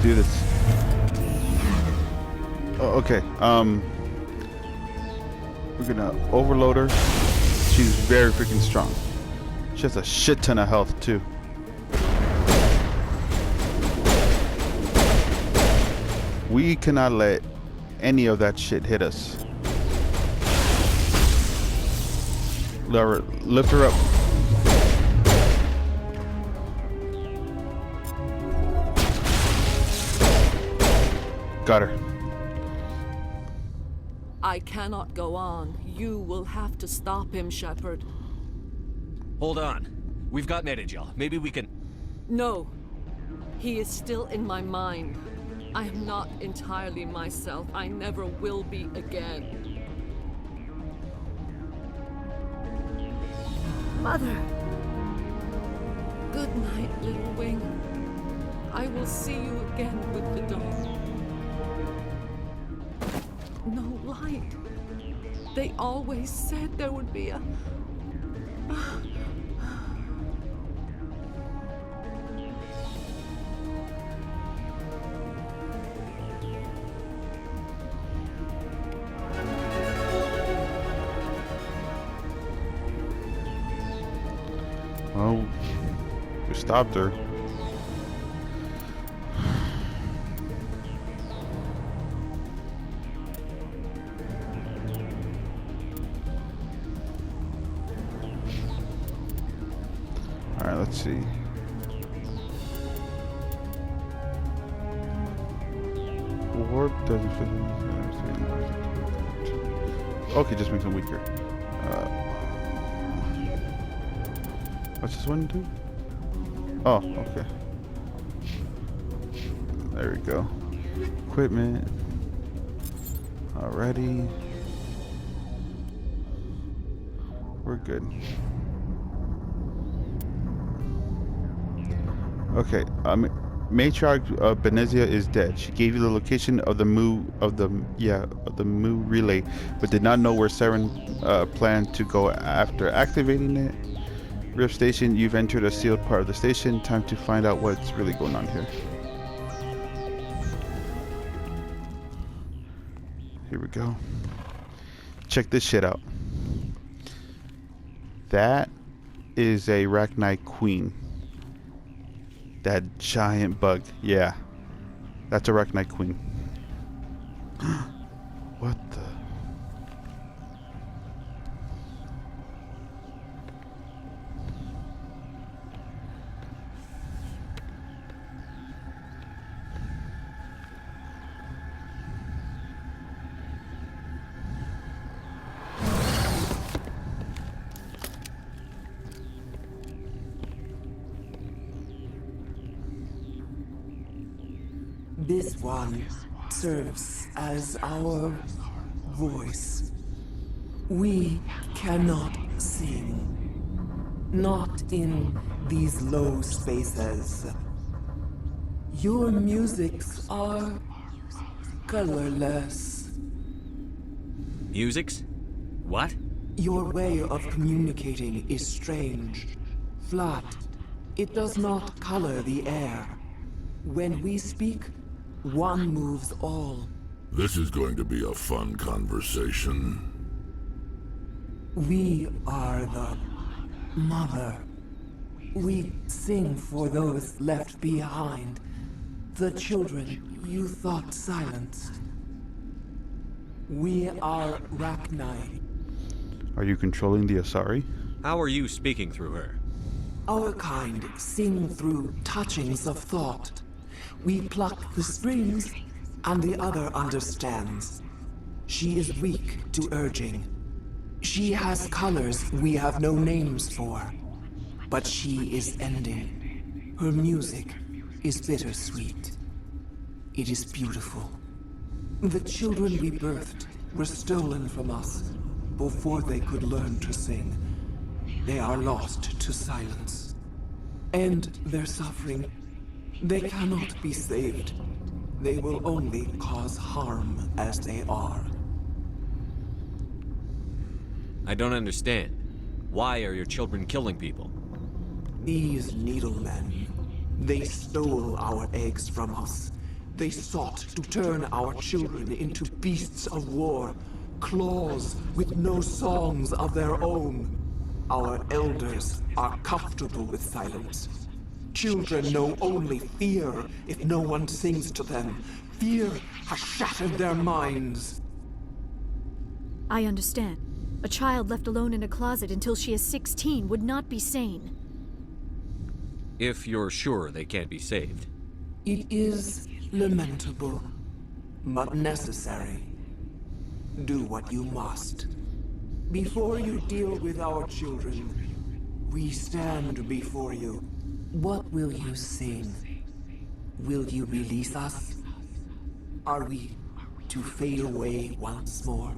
do this. Oh, okay. We're gonna overload her. She's very freaking strong. She has a shit ton of health too. We cannot let any of that shit hit us. Lift her up. Got her. I cannot go on. You will have to stop him, Shepard. Hold on. We've got Metagel. Maybe we can... No. He is still in my mind. I am not entirely myself. I never will be again. Mother. Good night, little wing. I will see you again with the dawn. No light. They always said there would be a... Oh, we stopped her. All right, let's see. Warp doesn't fit in. Okay, just makes them weaker. What's this one do? Oh, okay. There we go. Equipment. Alrighty. We're good. Okay. Matriarch Benezia is dead. She gave you the location of the Mu relay, but did not know where Saren planned to go after activating it. Rift Station, you've entered a sealed part of the station. Time to find out what's really going on here. Here we go. Check this shit out. That is a Arachnite Queen. That giant bug. Yeah. That's a Arachnite Queen. What the... This one serves as our voice. We cannot sing. Not in these low spaces. Your musics are colorless. Musics? What? Your way of communicating is strange. Flat. It does not color the air. When we speak, one moves all. This is going to be a fun conversation. We are the mother. We sing for those left behind. The children you thought silenced. We are Rachni. Are you controlling the Asari? How are you speaking through her? Our kind sing through touchings of thought. We pluck the strings, and the other understands. She is weak to urging. She has colors we have no names for. But she is ending. Her music is bittersweet. It is beautiful. The children we birthed were stolen from us before they could learn to sing. They are lost to silence. And their suffering, they cannot be saved. They will only cause harm as they are. I don't understand. Why are your children killing people? These needlemen, they stole our eggs from us They sought to turn our children into beasts of war, claws with no songs of their own. Our elders are comfortable with silence. Children know only fear if no one sings to them. Fear has shattered their minds. I understand. A child left alone in a closet until she is 16 would not be sane. If you're sure they can't be saved. It is lamentable, but necessary. Do what you must. Before you deal with our children, we stand before you. What will you sing? Will you release us? Are we to fade away once more?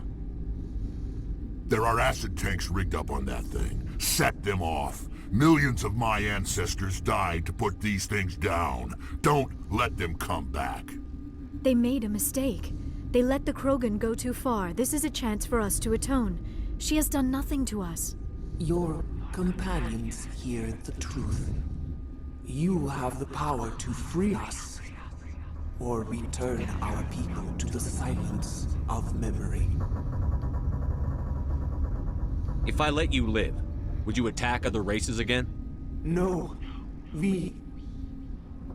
There are acid tanks rigged up on that thing. Set them off. Millions of my ancestors died to put these things down. Don't let them come back. They made a mistake. They let the Krogan go too far. This is a chance for us to atone. She has done nothing to us. Your companions hear the truth. You have the power to free us, or return our people to the silence of memory. If I let you live, would you attack other races again? No,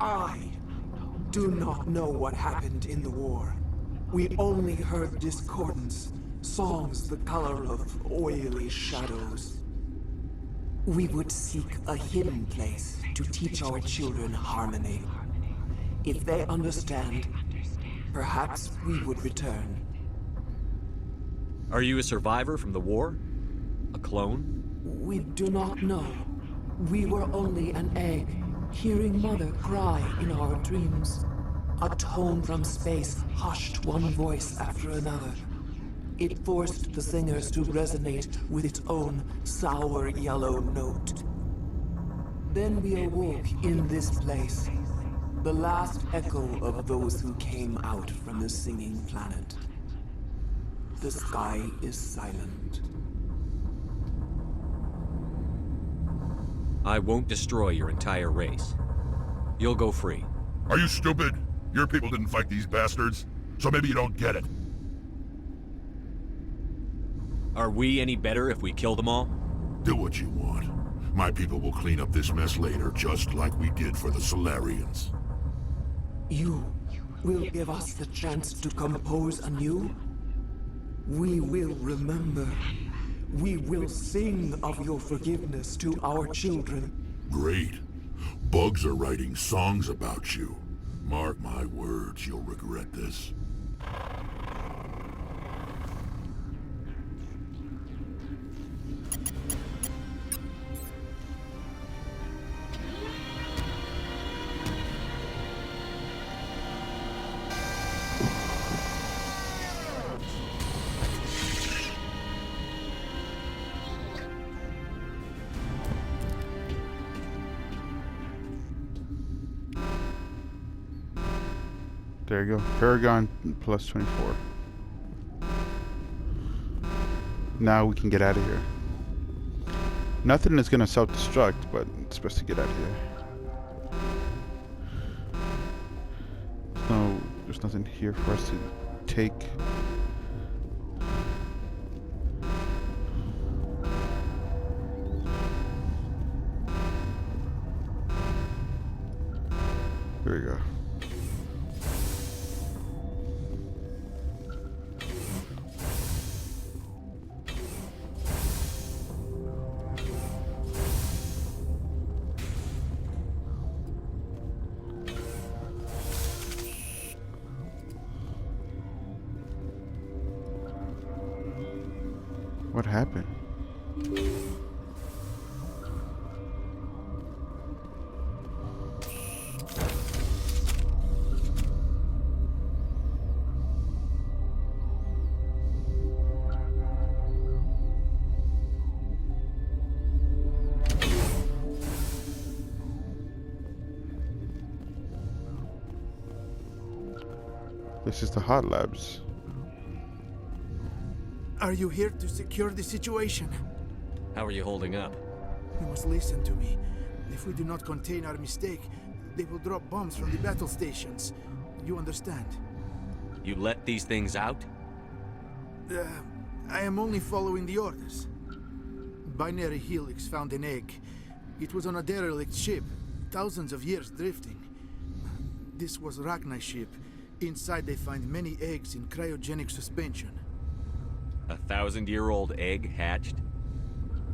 I do not know what happened in the war. We only heard discordance, songs the color of oily shadows. We would seek a hidden place to teach our children harmony. If they understand, perhaps we would return. Are you a survivor from the war? A clone? We do not know. We were only an egg, hearing Mother cry in our dreams. A tone from space hushed one voice after another. It forced the singers to resonate with its own sour yellow note. Then we awoke in this place, the last echo of those who came out from the singing planet. The sky is silent. I won't destroy your entire race. You'll go free. Are you stupid? Your people didn't fight these bastards, so maybe you don't get it. Are we any better if we kill them all? Do what you want. My people will clean up this mess later, just like we did for the Solarians. You will give us the chance to compose anew? We will remember. We will sing of your forgiveness to our children. Great. Bugs are writing songs about you. Mark my words, you'll regret this. There you go. Paragon plus 24. Now we can get out of here. Nothing is going to self-destruct, but it's best to get out of here. There's nothing here for us to take. There we go. What happened? This is the hot labs. Are you here to secure the situation? How are you holding up? You must listen to me. If we do not contain our mistake, they will drop bombs from the battle stations. You understand? You let these things out? I am only following the orders. Binary Helix found an egg. It was on a derelict ship, thousands of years drifting. This was Rachni's ship. Inside they find many eggs in cryogenic suspension. A 1,000-year-old egg hatched?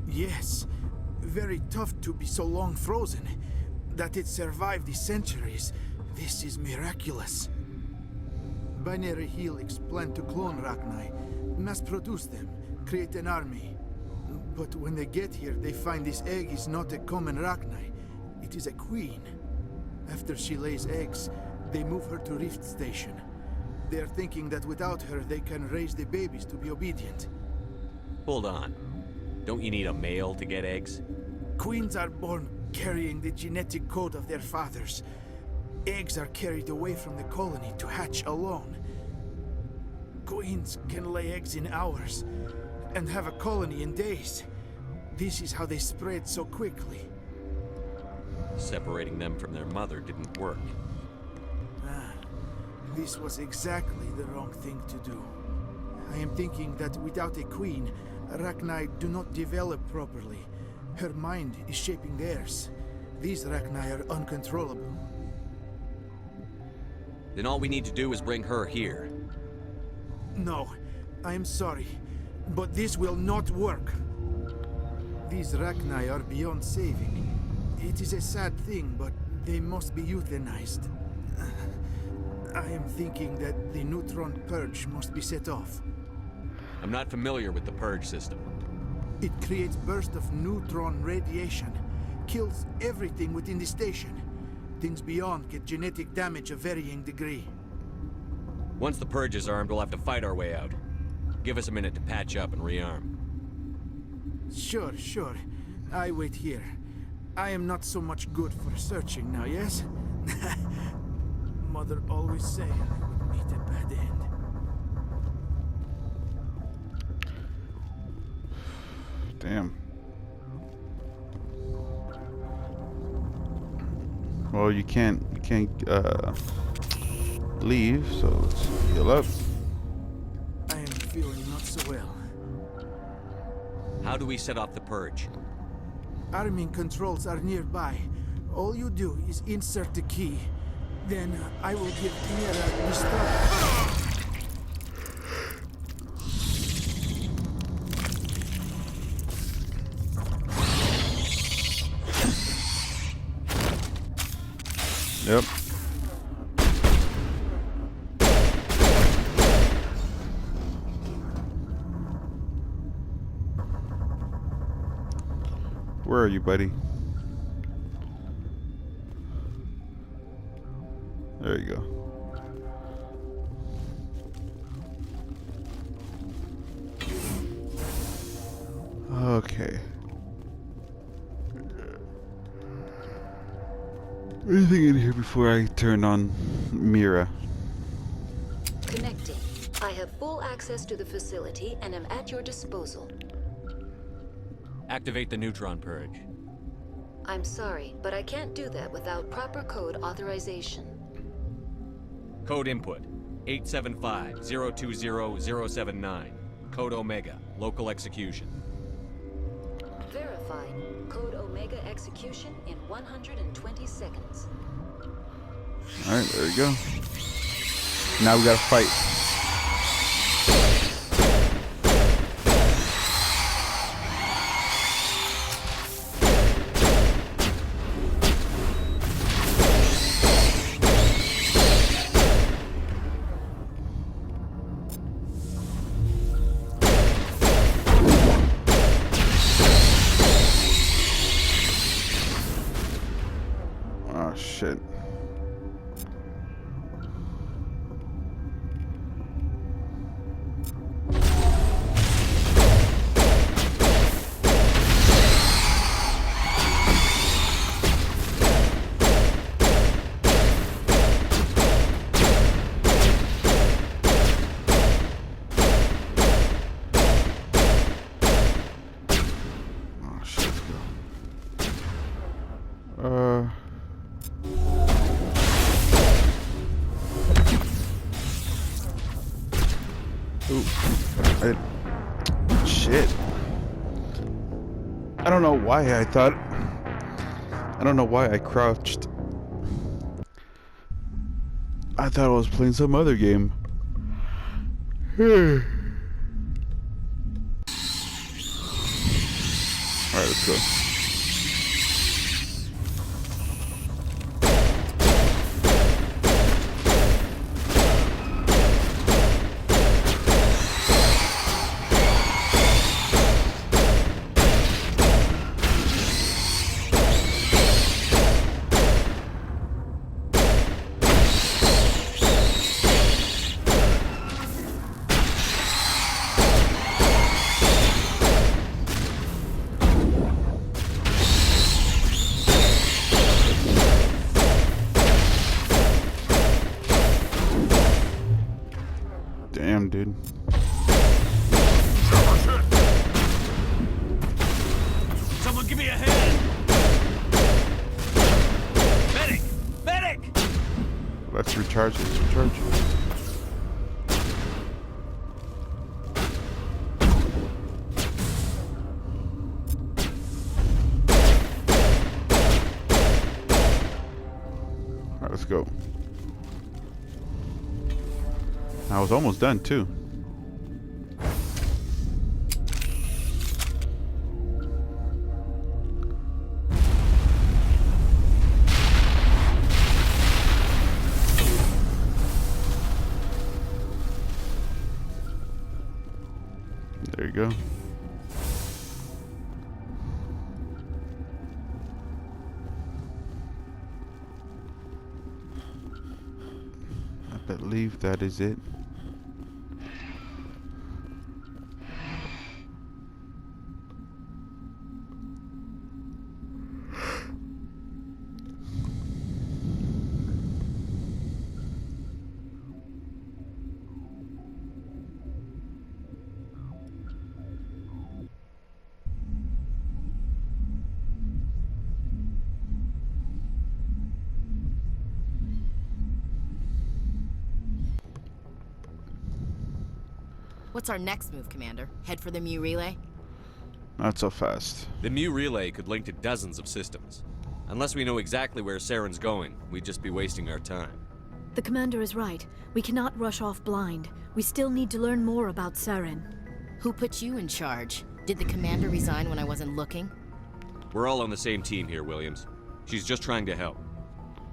Yes. Very tough to be so long frozen. That it survived the centuries. This is miraculous. Binary Helix planned to clone Rachni, mass produce them, create an army. But when they get here, they find this egg is not a common Rachni. It is a queen. After she lays eggs, they move her to Rift Station. They are thinking that without her, they can raise the babies to be obedient. Hold on. Don't you need a male to get eggs? Queens are born carrying the genetic code of their fathers. Eggs are carried away from the colony to hatch alone. Queens can lay eggs in hours and have a colony in days. This is how they spread so quickly. Separating them from their mother didn't work. This was exactly the wrong thing to do. I am thinking that without a queen, Rachni do not develop properly. Her mind is shaping theirs. These Rachni are uncontrollable. Then all we need to do is bring her here. No, I am sorry, but this will not work. These Rachni are beyond saving. It is a sad thing, but they must be euthanized. I am thinking that the neutron purge must be set off. I'm not familiar with the purge system. It creates bursts of neutron radiation, kills everything within the station. Things beyond get genetic damage of varying degree. Once the purge is armed, we'll have to fight our way out. Give us a minute to patch up and rearm. Sure. I wait here. I am not so much good for searching now, yes? Mother always said I would meet a bad end. Damn. Well, you can't leave, so let's heal up. I am feeling not so well. How do we set off the purge? Arming controls are nearby. All you do is insert the key. Then I will give Mira the start. Yep. Where are you, buddy? There you go. Okay. Anything in here before I turn on Mira? Connecting. I have full access to the facility and am at your disposal. Activate the neutron purge. I'm sorry, but I can't do that without proper code authorization. Code input 875-020-079. Code Omega. Local execution. Verified. Code Omega execution in 120 seconds. Alright, there we go. Now we gotta fight. Oh shit. Oh shit, let's go. Shit. I don't know why I don't know why I crouched. I thought I was playing some other game. Alright, let's go. Damn, dude. Someone give me a hand! Medic! Medic! Let's recharge. Let's recharge. Alright, let's go. I was almost done too. There you go. I believe that is it. What's our next move, Commander? Head for the Mu relay? Not so fast. The Mu relay could link to dozens of systems. Unless we know exactly where Saren's going, we'd just be wasting our time. The commander is right. We cannot rush off blind. We still need to learn more about Saren. Who put you in charge? Did the commander resign when I wasn't looking? We're all on the same team here, Williams. She's just trying to help.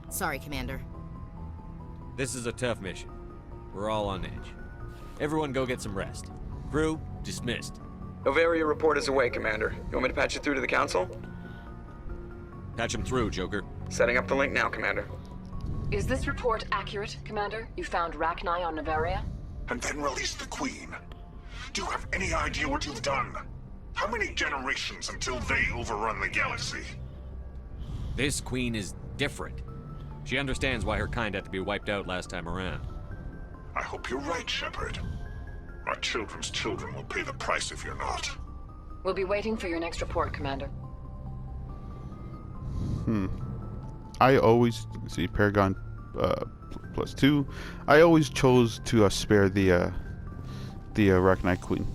Sorry, Commander. This is a tough mission. We're all on edge. Everyone go get some rest. Crew, dismissed. Novaria report is away, Commander. You want me to patch you through to the Council? Patch him through, Joker. Setting up the link now, Commander. Is this report accurate, Commander? You found Rachni on Novaria? And then released the Queen. Do you have any idea what you've done? How many generations until they overrun the galaxy? This Queen is different. She understands why her kind had to be wiped out last time around. I hope you're right, Shepard. Our children's children will pay the price if you're not. We'll be waiting for your next report, Commander. I always see Paragon +2. I always chose to spare the Arachnite Queen.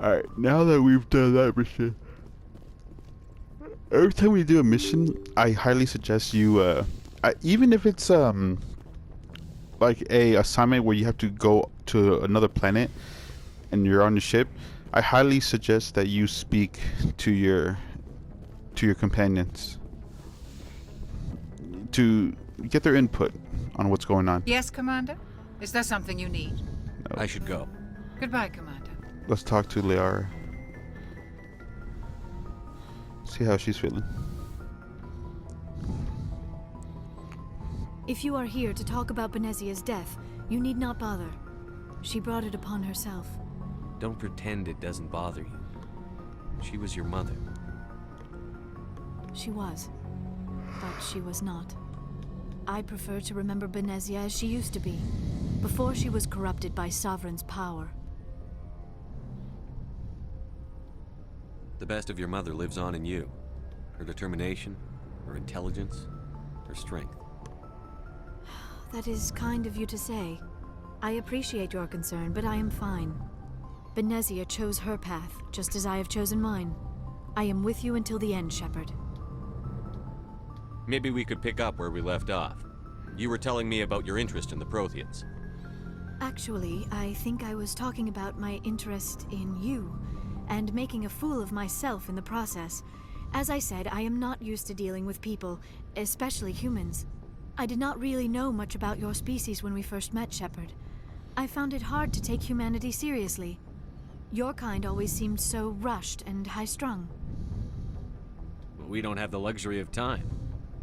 Alright, now that we've done that mission, every time we do a mission, I highly suggest you, even if it's like a assignment where you have to go to another planet and you're on the ship, I highly suggest that you speak to your companions to get their input on what's going on. Yes, Commander? Is there something you need? No. I should go. Goodbye, Commander. Let's talk to Liara. See how she's feeling. If you are here to talk about Benezia's death, you need not bother. She brought it upon herself. Don't pretend it doesn't bother you. She was your mother. She was. But she was not. I prefer to remember Benezia as she used to be, before she was corrupted by Sovereign's power. The best of your mother lives on in you. Her determination, her intelligence, her strength. That is kind of you to say. I appreciate your concern, but I am fine. Benezia chose her path, just as I have chosen mine. I am with you until the end, Shepard. Maybe we could pick up where we left off. You were telling me about your interest in the Protheans. Actually, I think I was talking about my interest in you, and making a fool of myself in the process. As I said, I am not used to dealing with people, especially humans. I did not really know much about your species when we first met, Shepard. I found it hard to take humanity seriously. Your kind always seemed so rushed and high-strung. But we don't have the luxury of time.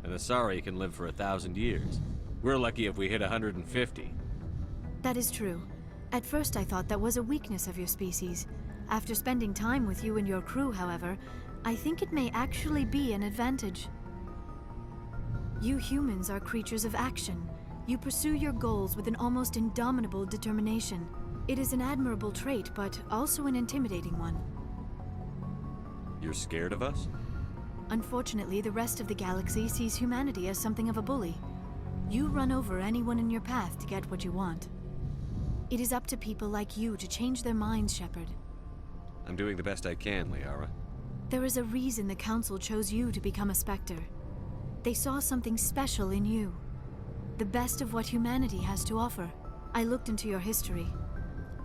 An Asari can live for 1,000 years. We're lucky if we hit 150. That is true. At first I thought that was a weakness of your species. After spending time with you and your crew, however, I think it may actually be an advantage. You humans are creatures of action. You pursue your goals with an almost indomitable determination. It is an admirable trait, but also an intimidating one. You're scared of us? Unfortunately, the rest of the galaxy sees humanity as something of a bully. You run over anyone in your path to get what you want. It is up to people like you to change their minds, Shepard. I'm doing the best I can, Liara. There is a reason the Council chose you to become a Spectre. They saw something special in you. The best of what humanity has to offer. I looked into your history.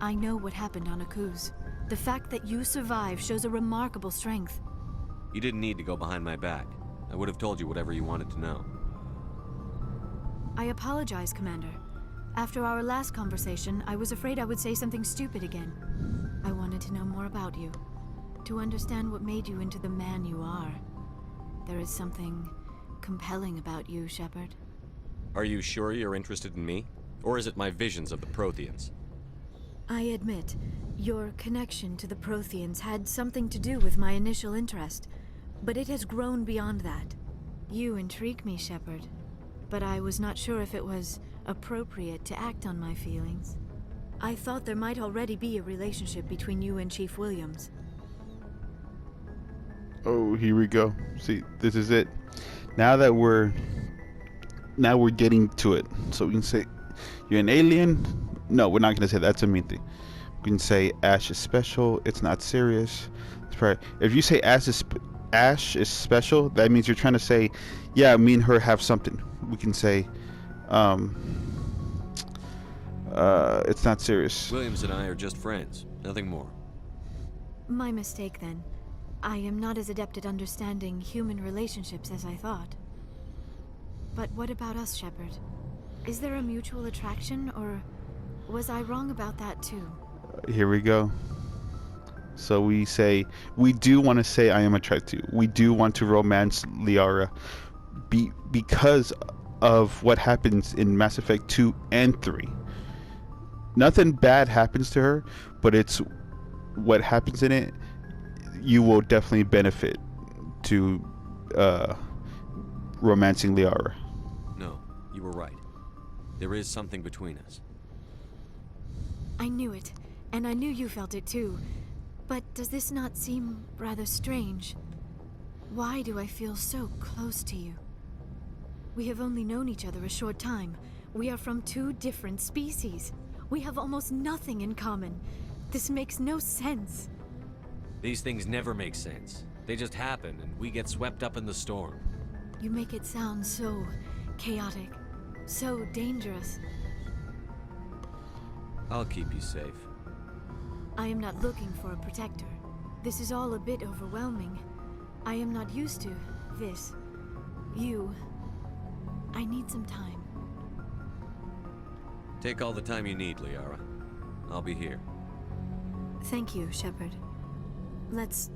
I know what happened on Akuz. The fact that you survived shows a remarkable strength. You didn't need to go behind my back. I would have told you whatever you wanted to know. I apologize, Commander. After our last conversation, I was afraid I would say something stupid again. I wanted to know more about you. To understand what made you into the man you are. There is something compelling about you, Shepard. Are you sure you're interested in me? Or is it my visions of the Protheans? I admit, your connection to the Protheans had something to do with my initial interest, but it has grown beyond that. You intrigue me, Shepard, but I was not sure if it was appropriate to act on my feelings. I thought there might already be a relationship between you and Chief Williams. Oh, here we go. See, this is it. Now we're getting to it. So we can say, you're an alien? No, we're not going to say that's a mean thing. We can say Ash is special. It's not serious. It's probably, if you say Ash is special, that means you're trying to say, yeah, me and her have something. We can say, it's not serious. Williams and I are just friends. Nothing more. My mistake, then. I am not as adept at understanding human relationships as I thought. But what about us, Shepard? Is there a mutual attraction, or was I wrong about that too? Here we go. So we do want to say I am attracted to you. We do want to romance Liara because of what happens in Mass Effect 2 and 3. Nothing bad happens to her, but it's what happens in it. You will definitely benefit to romancing Liara. No, you were right. There is something between us. I knew it, and I knew you felt it too. But does this not seem rather strange? Why do I feel so close to you? We have only known each other a short time. We are from two different species. We have almost nothing in common. This makes no sense. These things never make sense. They just happen, and we get swept up in the storm. You make it sound so chaotic, so dangerous. I'll keep you safe. I am not looking for a protector. This is all a bit overwhelming. I am not used to this. You. I need some time. Take all the time you need, Liara. I'll be here. Thank you, Shepard. Let's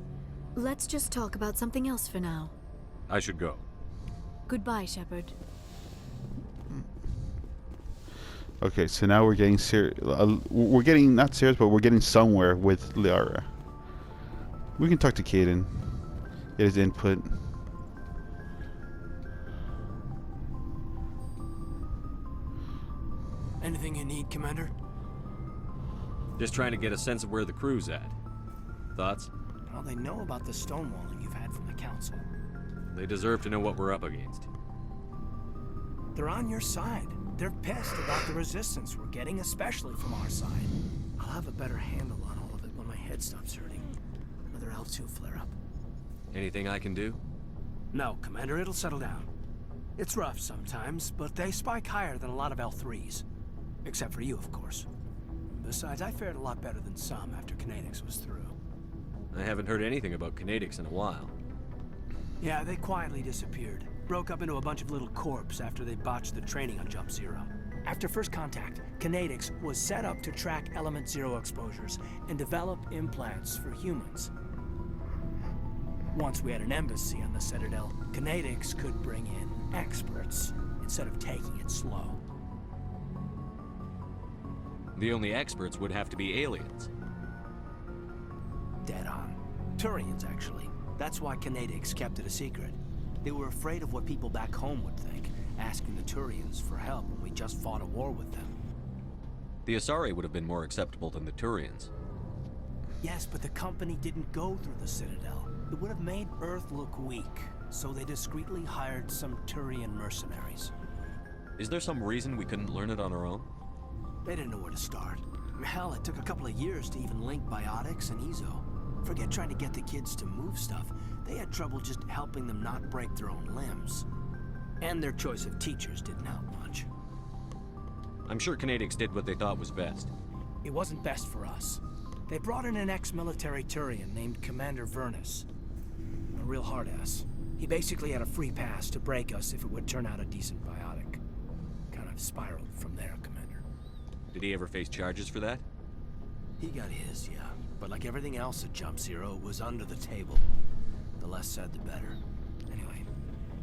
just talk about something else for now. I should go. Goodbye, Shepard. Okay, so now we're getting serious. We're getting not serious, but we're getting somewhere with Liara. We can talk to Caden, get his input. Anything you need, Commander? Just trying to get a sense of where the crew's at. Thoughts? Well, they know about the stonewalling you've had from the Council. They deserve to know what we're up against. They're on your side. They're pissed about the resistance we're getting, especially from our side. I'll have a better handle on all of it when my head stops hurting. Another L2 flare-up. Anything I can do? No, Commander, it'll settle down. It's rough sometimes, but they spike higher than a lot of L3s. Except for you, of course. Besides, I fared a lot better than some after Kinetics was through. I haven't heard anything about Kinetics in a while. Yeah, they quietly disappeared. Broke up into a bunch of little corps after they botched the training on Jump Zero. After first contact, Kinetics was set up to track Element Zero exposures and develop implants for humans. Once we had an embassy on the Citadel, Kinetics could bring in experts instead of taking it slow. The only experts would have to be aliens. Dead on. Turians, actually. That's why Kinetics kept it a secret. They were afraid of what people back home would think, asking the Turians for help when we just fought a war with them. The Asari would have been more acceptable than the Turians. Yes, but the company didn't go through the Citadel. It would have made Earth look weak, so they discreetly hired some Turian mercenaries. Is there some reason we couldn't learn it on our own? They didn't know where to start. Hell, it took a couple of years to even link biotics and Ezo. Forget trying to get the kids to move stuff. They had trouble just helping them not break their own limbs. And their choice of teachers didn't help much. I'm sure Kinetics did what they thought was best. It wasn't best for us. They brought in an ex-military Turian named Commander Vernus. A real hard-ass. He basically had a free pass to break us if it would turn out a decent biotic. Kind of spiraled from there, Commander. Did he ever face charges for that? He got his, yeah. But like everything else at Jump Zero, it was under the table. The less said, the better. Anyway,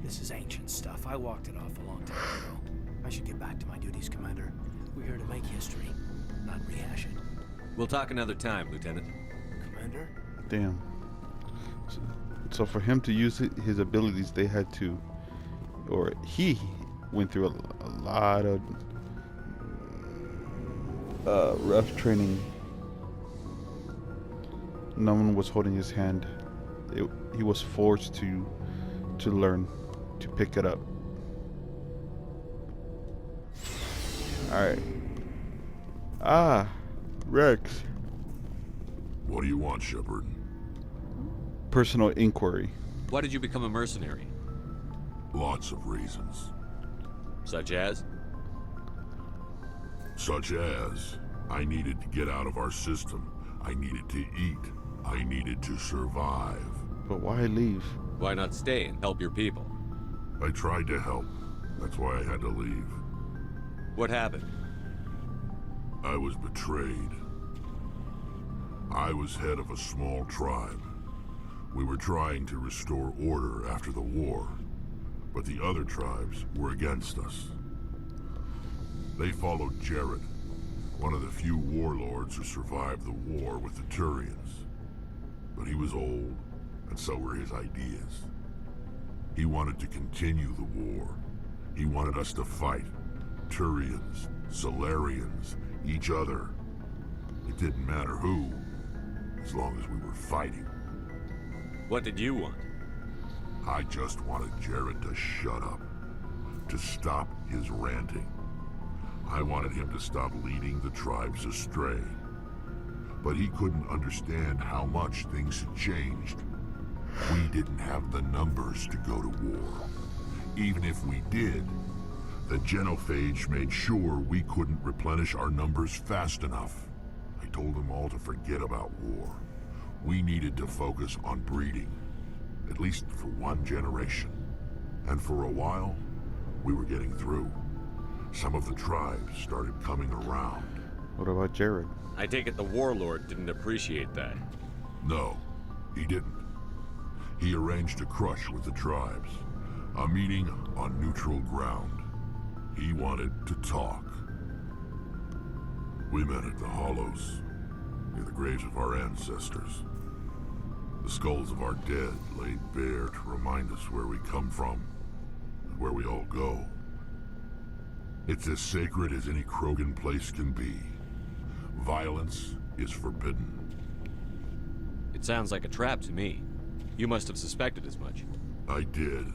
this is ancient stuff. I walked it off a long time ago. I should get back to my duties, Commander. We're here to make history, not rehash it. We'll talk another time, Lieutenant. Commander? Damn. So for him to use his abilities, they had to, or he went through a lot of rough training. No one was holding his hand. He was forced to learn, to pick it up. Alright. Ah, Rex. What do you want, Shepard? Personal inquiry. Why did you become a mercenary? Lots of reasons. Such as? Such as, I needed to get out of our system. I needed to eat. I needed to survive. But why leave? Why not stay and help your people? I tried to help. That's why I had to leave. What happened? I was betrayed. I was head of a small tribe. We were trying to restore order after the war, but the other tribes were against us. They followed Jared, one of the few warlords who survived the war with the Turians. But he was old, and so were his ideas. He wanted to continue the war. He wanted us to fight. Turians, Solarians, each other. It didn't matter who, as long as we were fighting. What did you want? I just wanted Jared to shut up, to stop his ranting. I wanted him to stop leading the tribes astray. But he couldn't understand how much things had changed. We didn't have the numbers to go to war. Even if we did, the genophage made sure we couldn't replenish our numbers fast enough. I told them all to forget about war. We needed to focus on breeding, at least for one generation. And for a while, we were getting through. Some of the tribes started coming around. What about Jared? I take it the warlord didn't appreciate that. No, he didn't. He arranged a crush with the tribes, a meeting on neutral ground. He wanted to talk. We met at the Hollows, near the graves of our ancestors. The skulls of our dead laid bare to remind us where we come from and where we all go. It's as sacred as any Krogan place can be. Violence is forbidden. It sounds like a trap to me. You must have suspected as much. I did.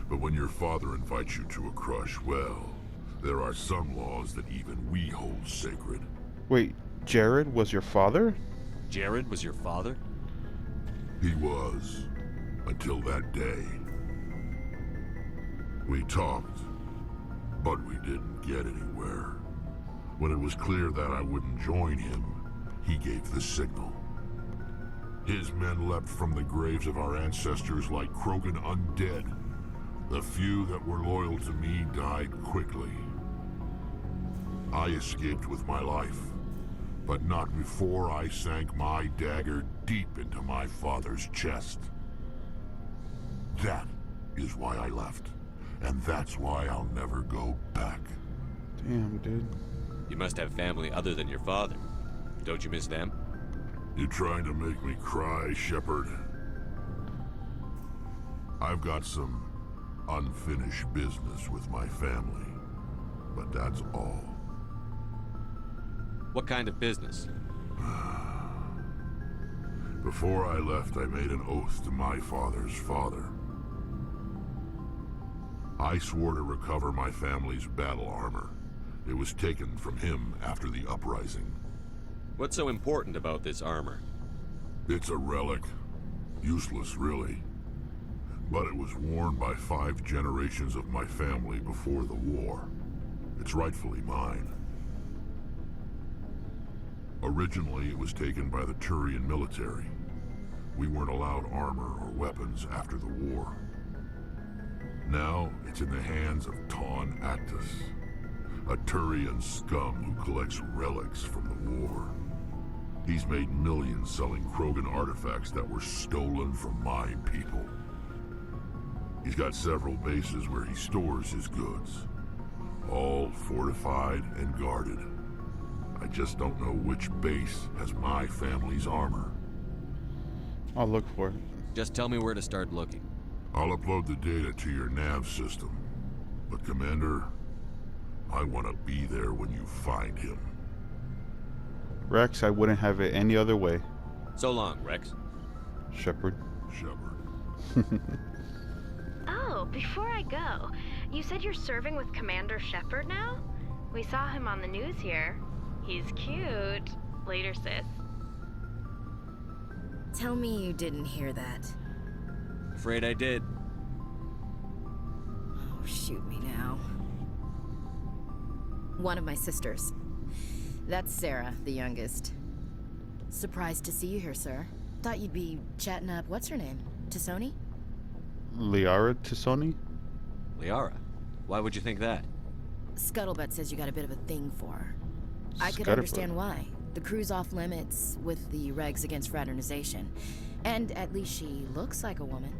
But when your father invites you to a crush, well, There are some laws that even we hold sacred. Wait, Jared was your father? Jared was your father? He was, until that day. We talked, but we didn't get anywhere. When it was clear that I wouldn't join him, he gave the signal. His men leapt from the graves of our ancestors like Krogan undead. The few that were loyal to me died quickly. I escaped with my life, but not before I sank my dagger deep into my father's chest. That is why I left, and that's why I'll never go back. Damn, dude. You must have family other than your father. Don't you miss them? You trying to make me cry, Shepard? I've got some unfinished business with my family, but that's all. What kind of business? Before I left, I made an oath to my father's father. I swore to recover my family's battle armor. It was taken from him after the uprising. What's so important about this armor? It's a relic. Useless, really. But it was worn by 5 generations of my family before the war. It's rightfully mine. Originally, it was taken by the Turian military. We weren't allowed armor or weapons after the war. Now, it's in the hands of Ton Actus, a Turian scum who collects relics from the war. He's made millions selling Krogan artifacts that were stolen from my people. He's got several bases where he stores his goods, all fortified and guarded. I just don't know which base has my family's armor. I'll look for it. Just tell me where to start looking. I'll upload the data to your nav system. But Commander, I want to be there when you find him. Rex, I wouldn't have it any other way. So long, Rex. Shepard. Oh, before I go, you said you're serving with Commander Shepard now? We saw him on the news here. He's cute. Later, sis. Tell me you didn't hear that. Afraid I did. Oh, shoot me now. One of my sisters. That's Sarah, the youngest. Surprised to see you here, sir. Thought you'd be chatting up, what's her name? Tassoni? Liara Tassoni? Liara? Why would you think that? Scuttlebutt says you got a bit of a thing for her. I could Scuttlebutt. understand why. The crew's off limits with the regs against fraternization. And at least she looks like a woman.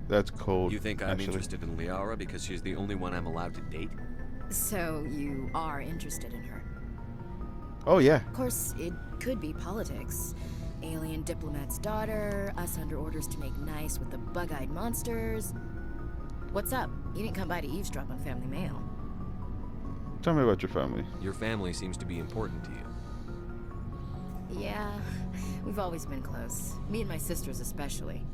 That's cold. You think I'm actually. interested in Liara because she's the only one I'm allowed to date? So you are interested in her? Oh, yeah. Of course, it could be politics. Alien diplomat's daughter, us under orders to make nice with the bug-eyed monsters. What's up? You didn't come by to eavesdrop on Family Mail. Tell me about your family. Your family seems to be important to you. Yeah, we've always been close. Me and my sisters especially.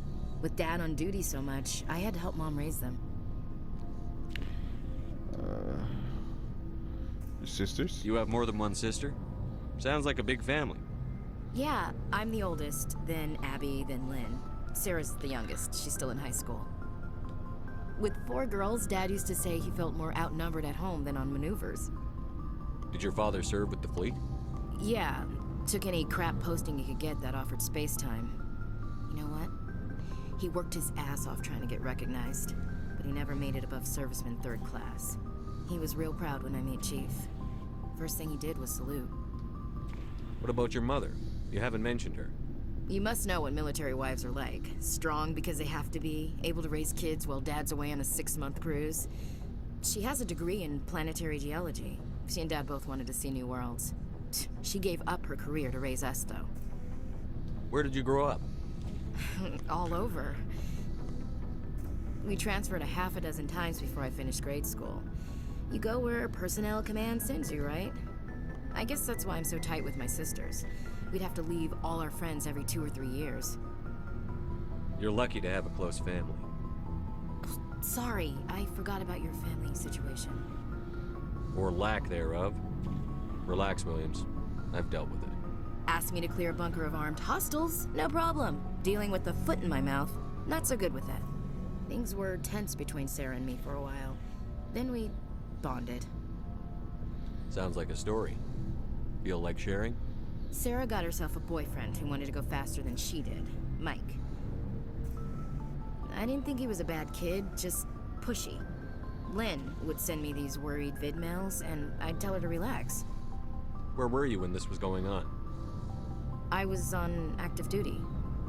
With Dad on duty so much, I had to help Mom raise them. Your sisters? You have more than one sister? Sounds like a big family. Yeah, I'm the oldest, then Abby, then Lynn. Sarah's the youngest. She's still in high school. With 4 girls, Dad used to say he felt more outnumbered at home than on maneuvers. Did your father serve with the fleet? Yeah, took any crap posting he could get that offered space time. You know what? He worked his ass off trying to get recognized, but he never made it above serviceman 3rd class. He was real proud when I made Chief. First thing he did was salute. What about your mother? You haven't mentioned her. You must know what military wives are like. Strong because they have to be, able to raise kids while Dad's away on a 6-month cruise. She has a degree in planetary geology. She and Dad both wanted to see new worlds. She gave up her career to raise us, though. Where did you grow up? All over. We transferred a half a dozen times before I finished grade school. You go where personnel command sends you, right? I guess that's why I'm so tight with my sisters. We'd have to leave all our friends every 2 or 3 years. You're lucky to have a close family. sorry. I forgot about your family situation. Or lack thereof. Relax, Williams. I've dealt with it. Asked me to clear a bunker of armed hostiles? No problem. Dealing with the foot in my mouth? Not so good with that. Things were tense between Sarah and me for a while. Then we bonded. Sounds like a story. Feel like sharing? Sarah got herself a boyfriend who wanted to go faster than she did, Mike. I didn't think he was a bad kid, just pushy. Lynn would send me these worried vid mails, and I'd tell her to relax. Where were you when this was going on? I was on active duty.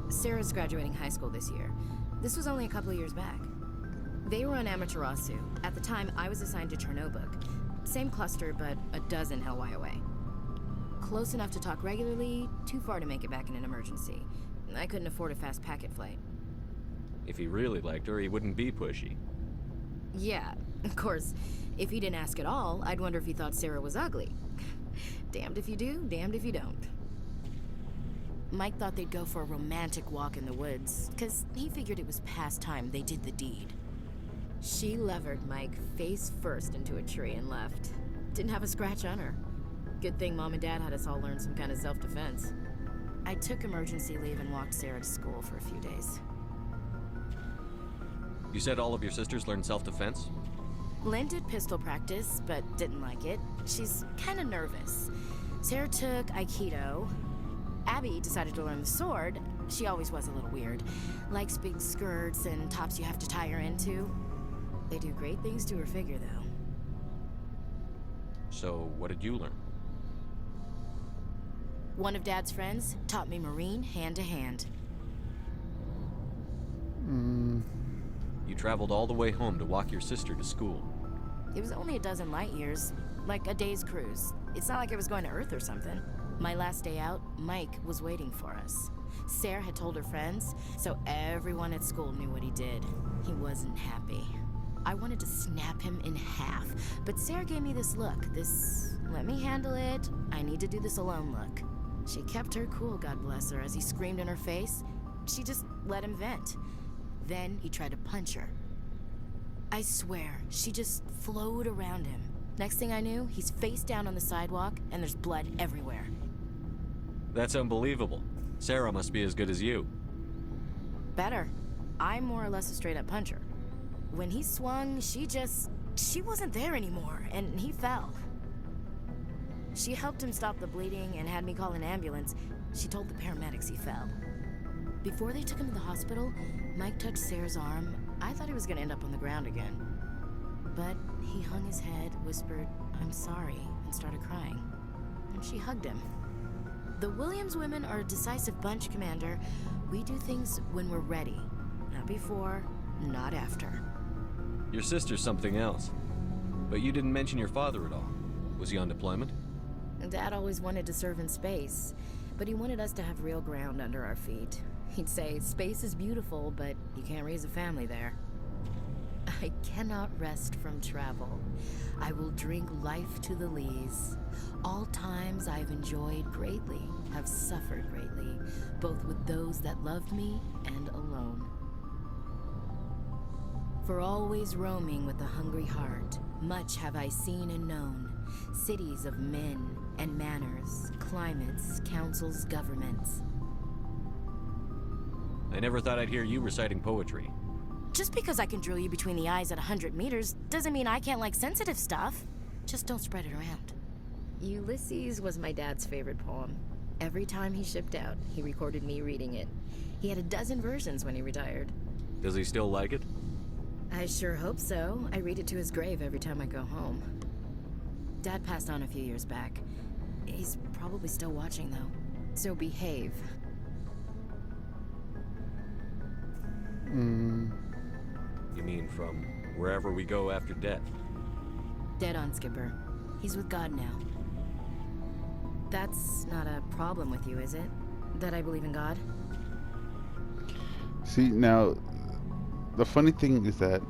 Sarah's graduating high school this year. This was only a couple of years back. They were on Amaterasu. At the time, I was assigned to Chernobog. Same cluster, but a dozen LY away. Close enough to talk regularly, too far to make it back in an emergency. I couldn't afford a fast packet flight. If he really liked her, he wouldn't be pushy. Yeah, of course. If he didn't ask at all, I'd wonder if he thought Sarah was ugly. Damned if you do, damned if you don't. Mike thought they'd go for a romantic walk in the woods, because he figured it was past time they did the deed. She levered Mike face first into a tree and left. Didn't have a scratch on her. Good thing Mom and Dad had us all learn some kind of self-defense. I took emergency leave and walked Sarah to school for a few days. You said all of your sisters learned self-defense? Lynn did pistol practice, but didn't like it. She's kind of nervous. Sarah took Aikido. Abby decided to learn the sword. She always was a little weird. Likes big skirts and tops you have to tie her into. They do great things to her figure, though. So, what did you learn? One of Dad's friends taught me Marine hand to hand. You traveled all the way home to walk your sister to school. It was only a dozen light years, like a day's cruise. It's not like I was going to Earth or something. My last day out, Mike was waiting for us. Sarah had told her friends, so everyone at school knew what he did. He wasn't happy. I wanted to snap him in half, but Sarah gave me this look, this let me handle it, I need to do this alone look. She kept her cool, God bless her, as he screamed in her face. She just let him vent. Then he tried to punch her. I swear, she just flowed around him. Next thing I knew, he's face down on the sidewalk, and there's blood everywhere. That's unbelievable. Sarah must be as good as you. Better. I'm more or less a straight-up puncher. When he swung, she wasn't there anymore, and he fell. She helped him stop the bleeding and had me call an ambulance. She told the paramedics he fell. Before they took him to the hospital, Mike touched Sarah's arm. I thought he was gonna end up on the ground again. But he hung his head, whispered, "I'm sorry," and started crying. And she hugged him. The Williams women are a decisive bunch, Commander. We do things when we're ready. Not before, not after. Your sister's something else. But you didn't mention your father at all. Was he on deployment? Dad always wanted to serve in space, but he wanted us to have real ground under our feet. He'd say, space is beautiful, but you can't raise a family there. I cannot rest from travel. I will drink life to the lees. All times I've enjoyed greatly, have suffered greatly, both with those that loved me and alone. For always roaming with a hungry heart, much have I seen and known, cities of men and manners, climates, councils, governments. I never thought I'd hear you reciting poetry. Just because I can drill you between the eyes at 100 meters doesn't mean I can't like sensitive stuff. Just don't spread it around. Ulysses was my dad's favorite poem. Every time he shipped out, he recorded me reading it. He had a dozen versions when he retired. Does he still like it? I sure hope so. I read it to his grave every time I go home. Dad passed on a few years back. He's probably still watching, though. So behave. You mean from wherever we go after death? Dead on, Skipper. He's with God now. That's not a problem with you, is it? That I believe in God? See, now, the funny thing is that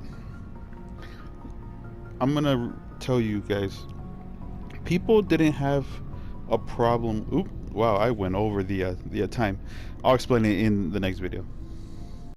I'm gonna tell you guys, people didn't have a problem. Oop! Wow, I went over the time. I'll explain it in the next video.